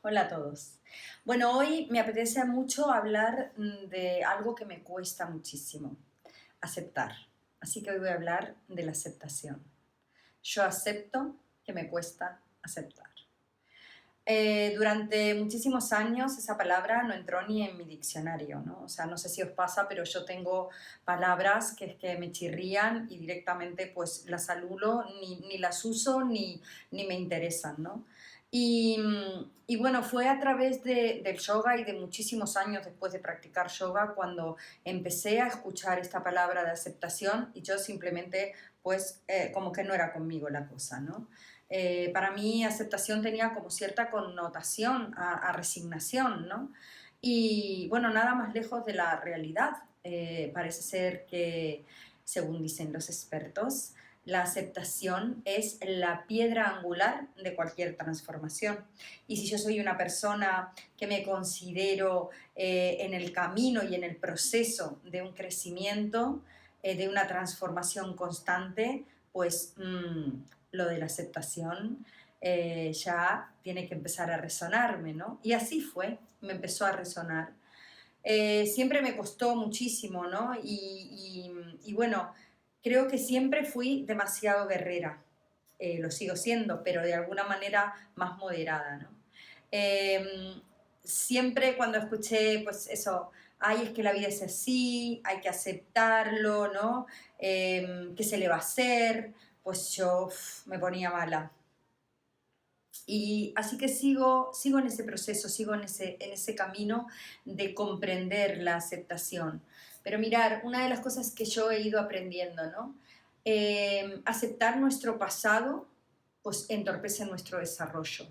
Hola a todos. Bueno, hoy me apetece mucho hablar de algo que me cuesta muchísimo, aceptar. Así que hoy voy a hablar de la aceptación. Yo acepto que me cuesta aceptar. Durante muchísimos años esa palabra no entró ni en mi diccionario, ¿no? O sea, no sé si os pasa, pero yo tengo palabras que es que me chirrían y directamente pues las anulo, ni las uso ni me interesan, ¿no? Y bueno, fue a través del yoga y de muchísimos años después de practicar yoga cuando empecé a escuchar esta palabra de aceptación y yo simplemente pues como que no era conmigo la cosa, ¿no? Para mí aceptación tenía como cierta connotación a resignación, ¿no? Y bueno, nada más lejos de la realidad. Parece ser que, según dicen los expertos, la aceptación es la piedra angular de cualquier transformación. Y si yo soy una persona que me considero en el camino y en el proceso de un crecimiento, de una transformación constante, pues lo de la aceptación ya tiene que empezar a resonarme, ¿no? Y así fue, me empezó a resonar. Siempre me costó muchísimo, ¿no? Y bueno, creo que siempre fui demasiado guerrera. Lo sigo siendo, pero de alguna manera más moderada, ¿no? Eh, Siempre cuando escuché, pues eso, ay, es que la vida es así, hay que aceptarlo, ¿no? ¿Qué se le va a hacer? Pues yo me ponía mala. Y así que sigo en ese proceso, sigo en ese camino de comprender la aceptación. Pero mirar, una de las cosas que yo he ido aprendiendo, ¿no? Aceptar nuestro pasado, pues entorpece nuestro desarrollo.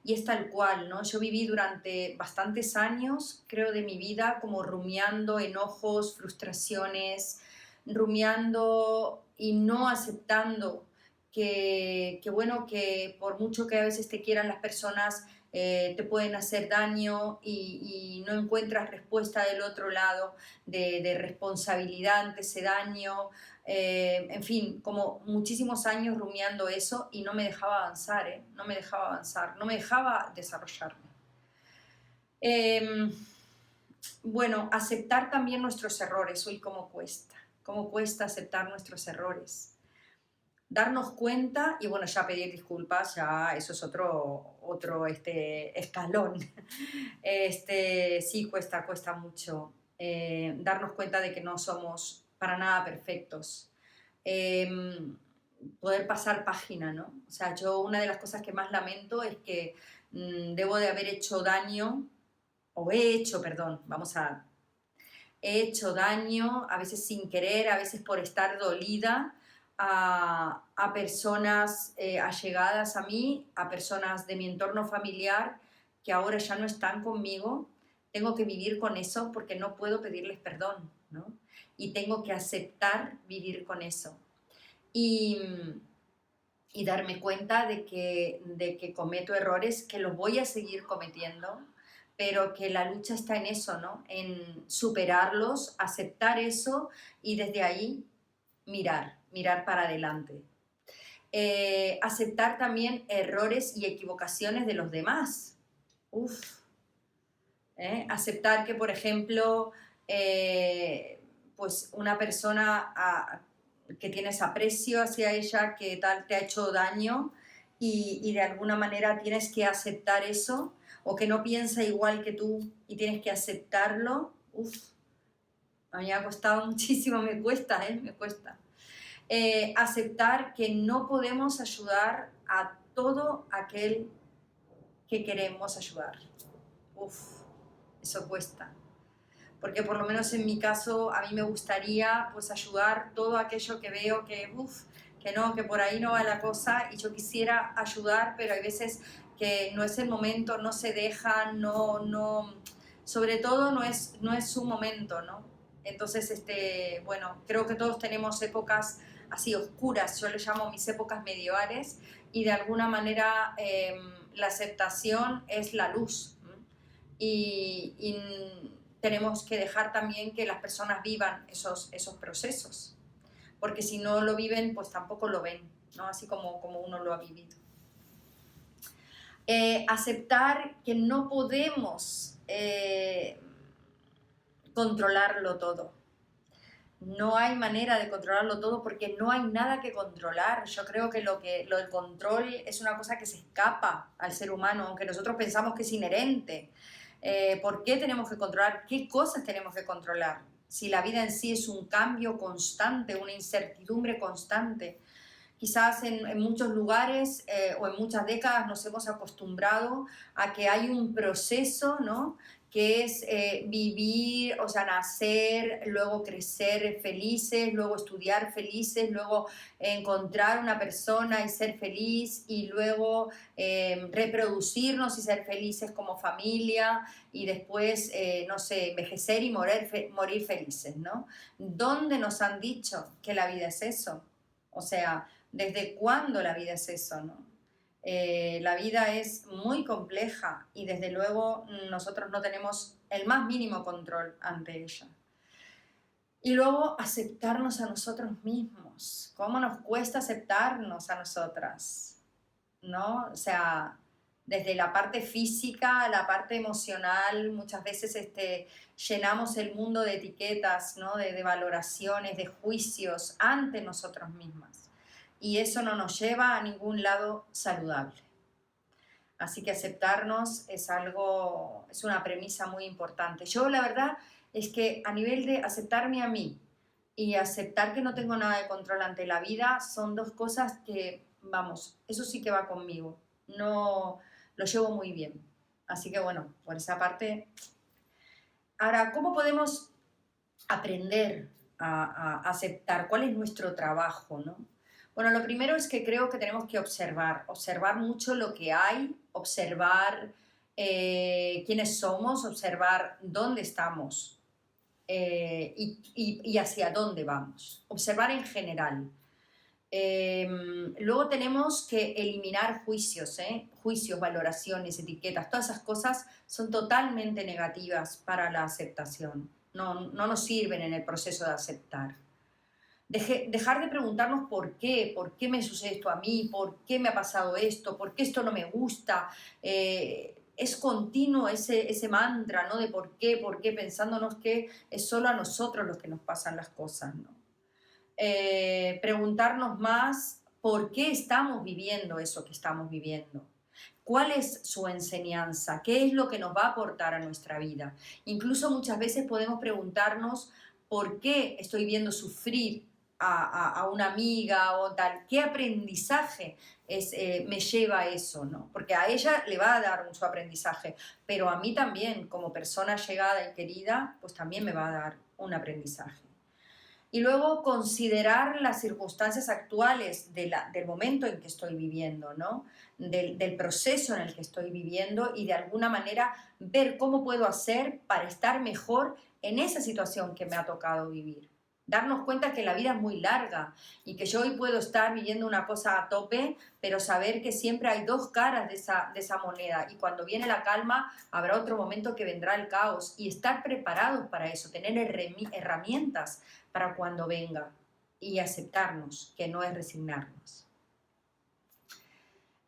Y es tal cual, ¿no? Yo viví durante bastantes años, creo, de mi vida, como rumiando enojos, frustraciones, rumiando y no aceptando bueno, que por mucho que a veces te quieran las personas, te pueden hacer daño y no encuentras respuesta del otro lado de responsabilidad ante ese daño. En fin, como muchísimos años rumiando eso y no me dejaba avanzar, ¿eh? No me dejaba avanzar, no me dejaba desarrollarme. Eh, bueno, aceptar también nuestros errores, uy, cómo cuesta aceptar nuestros errores. Darnos cuenta y bueno, ya pedir disculpas, ya eso es otro escalón. Sí, cuesta mucho darnos cuenta de que no somos para nada perfectos. Eh, Poder pasar página, ¿no? O sea, yo una de las cosas que más lamento es que debo de haber hecho daño, o he hecho, perdón, he hecho daño, a veces sin querer, a veces por estar dolida, a personas allegadas a mí, a personas de mi entorno familiar que ahora ya no están conmigo. Tengo que vivir con eso porque no puedo pedirles perdón, ¿no? Y tengo que aceptar vivir con eso. Y, y darme cuenta de que cometo errores, que los voy a seguir cometiendo, pero que la lucha está en eso, ¿no? En superarlos, aceptar eso y desde ahí mirar para adelante. Aceptar también errores y equivocaciones de los demás. Uf, aceptar que, por ejemplo, pues una persona que tienes aprecio hacia ella, que tal te ha hecho daño y de alguna manera tienes que aceptar eso, o que no piensa igual que tú y tienes que aceptarlo. Uf, a mí me ha costado muchísimo, me cuesta, me cuesta. Aceptar que no podemos ayudar a todo aquel que queremos ayudar. Uf, eso cuesta. Porque por lo menos en mi caso a mí me gustaría pues ayudar todo aquello que veo que no, que por ahí no va la cosa y yo quisiera ayudar, pero hay veces que no es el momento, no se deja, sobre todo no es su momento, ¿no? Entonces, bueno, creo que todos tenemos épocas así oscuras, yo le llamo mis épocas medievales y de alguna manera la aceptación es la luz. Y tenemos que dejar también que las personas vivan esos procesos, porque si no lo viven, pues tampoco lo ven, ¿no? Así como uno lo ha vivido. Aceptar que no podemos controlarlo todo. No hay manera de controlarlo todo porque no hay nada que controlar. Yo creo que lo del control es una cosa que se escapa al ser humano, aunque nosotros pensamos que es inherente. ¿Por qué tenemos que controlar? ¿Qué cosas tenemos que controlar? Si la vida en sí es un cambio constante, una incertidumbre constante. Quizás en muchos lugares o en muchas décadas nos hemos acostumbrado a que hay un proceso, ¿no? Que es vivir, o sea, nacer, luego crecer felices, luego estudiar felices, luego encontrar una persona y ser feliz, y luego reproducirnos y ser felices como familia, y después, no sé, envejecer y morir felices, ¿no? ¿Dónde nos han dicho que la vida es eso? O sea, ¿desde cuándo la vida es eso, no? La vida es muy compleja y desde luego nosotros no tenemos el más mínimo control ante ella. Y luego aceptarnos a nosotros mismos. ¿Cómo nos cuesta aceptarnos a nosotras? ¿No? O sea, desde la parte física a la parte emocional, muchas veces llenamos el mundo de etiquetas, ¿no? De valoraciones, de juicios ante nosotros mismas. Y eso no nos lleva a ningún lado saludable. Así que aceptarnos es una premisa muy importante. Yo la verdad es que a nivel de aceptarme a mí y aceptar que no tengo nada de control ante la vida, son dos cosas que, vamos, eso sí que va conmigo. No lo llevo muy bien. Así que bueno, por esa parte. Ahora, ¿cómo podemos aprender a aceptar? ¿Cuál es nuestro trabajo, no? Bueno, lo primero es que creo que tenemos que observar mucho lo que hay, observar quiénes somos, observar dónde estamos y hacia dónde vamos. Observar en general. Luego tenemos que eliminar juicios, juicios, valoraciones, etiquetas, todas esas cosas son totalmente negativas para la aceptación. No nos sirven en el proceso de aceptar. Dejar de preguntarnos por qué me sucede esto a mí, por qué me ha pasado esto, por qué esto no me gusta. Es continuo ese mantra, ¿no? De por qué, pensándonos que es solo a nosotros los que nos pasan las cosas, ¿no? Preguntarnos más por qué estamos viviendo eso que estamos viviendo. ¿Cuál es su enseñanza? ¿Qué es lo que nos va a aportar a nuestra vida? Incluso muchas veces podemos preguntarnos por qué estoy viendo sufrir a una amiga o tal. ¿Qué aprendizaje me lleva a eso, ¿no? Porque a ella le va a dar su aprendizaje, pero a mí también, como persona llegada y querida, pues también me va a dar un aprendizaje. Y luego considerar las circunstancias actuales del momento en que estoy viviendo, ¿no? Del proceso en el que estoy viviendo, y de alguna manera ver cómo puedo hacer para estar mejor en esa situación que me ha tocado vivir. Darnos cuenta que la vida es muy larga y que yo hoy puedo estar viviendo una cosa a tope, pero saber que siempre hay dos caras de esa moneda, y cuando viene la calma habrá otro momento que vendrá el caos, y estar preparados para eso, tener herramientas para cuando venga, y aceptarnos, que no es resignarnos.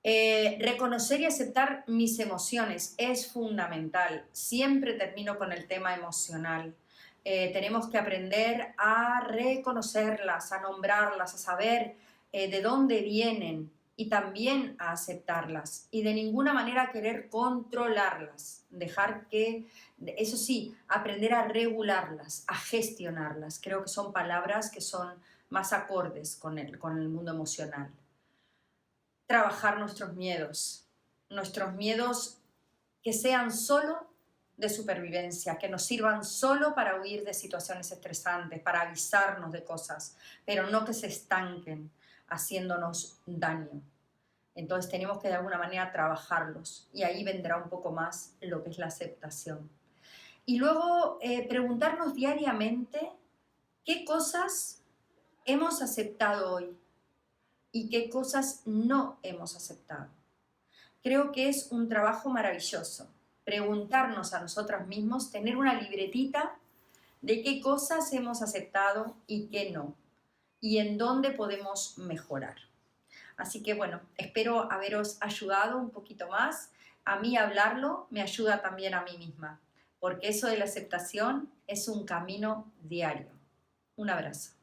Reconocer y aceptar mis emociones es fundamental. Siempre termino con el tema emocional. Tenemos que aprender a reconocerlas, a nombrarlas, a saber de dónde vienen, y también a aceptarlas, y de ninguna manera querer controlarlas. Dejar que, eso sí, aprender a regularlas, a gestionarlas. Creo que son palabras que son más acordes con el mundo emocional. Trabajar nuestros miedos que sean solo de supervivencia, que nos sirvan solo para huir de situaciones estresantes, para avisarnos de cosas, pero no que se estanquen haciéndonos daño. Entonces tenemos que de alguna manera trabajarlos, y ahí vendrá un poco más lo que es la aceptación. Y luego preguntarnos diariamente qué cosas hemos aceptado hoy y qué cosas no hemos aceptado. Creo que es un trabajo maravilloso preguntarnos a nosotros mismos, tener una libretita de qué cosas hemos aceptado y qué no, y en dónde podemos mejorar. Así que bueno, espero haberos ayudado un poquito más. A mí hablarlo me ayuda también a mí misma, porque eso de la aceptación es un camino diario. Un abrazo.